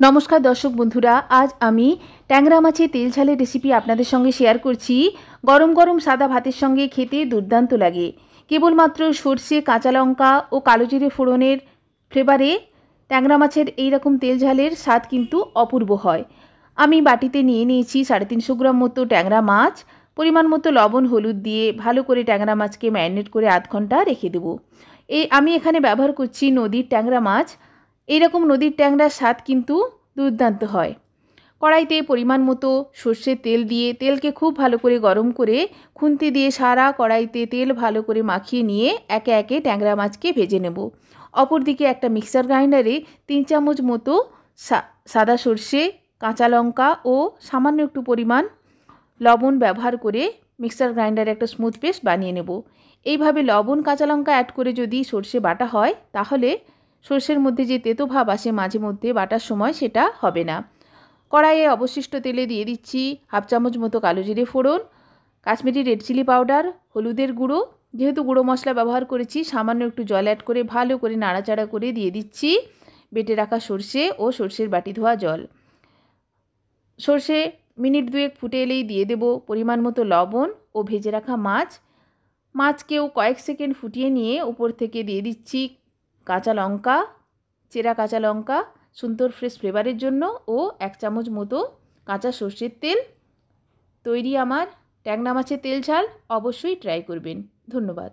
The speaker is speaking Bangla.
নমস্কার দর্শক বন্ধুরা, আজ আমি ট্যাংরা মাছের তেল ঝালের রেসিপি আপনাদের সঙ্গে শেয়ার করছি। গরম গরম সাদা ভাতের সঙ্গে খেতে দুর্দান্ত লাগে। কেবলমাত্র সর্ষে, কাঁচা লঙ্কা ও কালো জিরে ফোড়নের ফ্লেভারে ট্যাংরা মাছের এইরকম তেল ঝালের স্বাদ কিন্তু অপূর্ব হয়। আমি বাটিতে নিয়ে নিয়েছি 350 গ্রাম মতো ট্যাংরা মাছ। পরিমাণ মতো লবণ হলুদ দিয়ে ভালো করে ট্যাংরা মাছকে ম্যারিনেট করে আধ ঘন্টা রেখে দেবো। আমি এখানে ব্যবহার করছি নদীর ট্যাংরা মাছ। এইরকম নদীর ট্যাংরার স্বাদ কিন্তু দুর্দান্ত হয়। কড়াইতে পরিমাণ মতো সর্ষের তেল দিয়ে তেলকে খুব ভালো করে গরম করে খুন্তি দিয়ে সারা কড়াইতে তেল ভালো করে মাখিয়ে নিয়ে একে একে ট্যাংরা মাছকে ভেজে নেব। অপরদিকে একটা মিক্সার গ্রাইন্ডারে 3 চামচ মতো সাদা সর্ষে, কাঁচা লঙ্কা ও সামান্য একটু পরিমাণ লবণ ব্যবহার করে মিক্সার গ্রাইন্ডারে একটা স্মুথ পেস্ট বানিয়ে নেব। এইভাবে লবণ, কাঁচা লঙ্কা অ্যাড করে যদি সর্ষে বাটা হয় তাহলে সর্ষের মধ্যে যে তেতো ভাব আসে মাঝে মধ্যে বাটার সময়, সেটা হবে না। কড়াইয়ে অবশিষ্ট তেলে দিয়ে দিচ্ছি হাফ চামচ মতো কালো জিরে ফোড়ন, কাশ্মীরি রেড চিলি পাউডার, হলুদের গুঁড়ো। যেহেতু গুঁড়ো মশলা ব্যবহার করেছি, সামান্য একটু জল অ্যাড করে ভালো করে নাড়াচাড়া করে দিয়ে দিচ্ছি বেটে রাখা সর্ষে ও সর্ষের বাটি ধোয়া জল। সর্ষে মিনিট দুয়েক ফুটে এলেই দিয়ে দেব পরিমাণ মতো লবণ ও ভেজে রাখা মাছ। মাছকেও কয়েক সেকেন্ড ফুটিয়ে নিয়ে উপর থেকে দিয়ে দিচ্ছি কাঁচা লঙ্কা, চেরা কাঁচা লঙ্কা সুন্দর ফ্রেশ ফ্লেভারের জন্য, ও 1 চামচ মতো কাঁচা সর্ষের তেল। তৈরি আমার ট্যাংরা মাছের তেল ঝাল। অবশ্যই ট্রাই করবেন। ধন্যবাদ।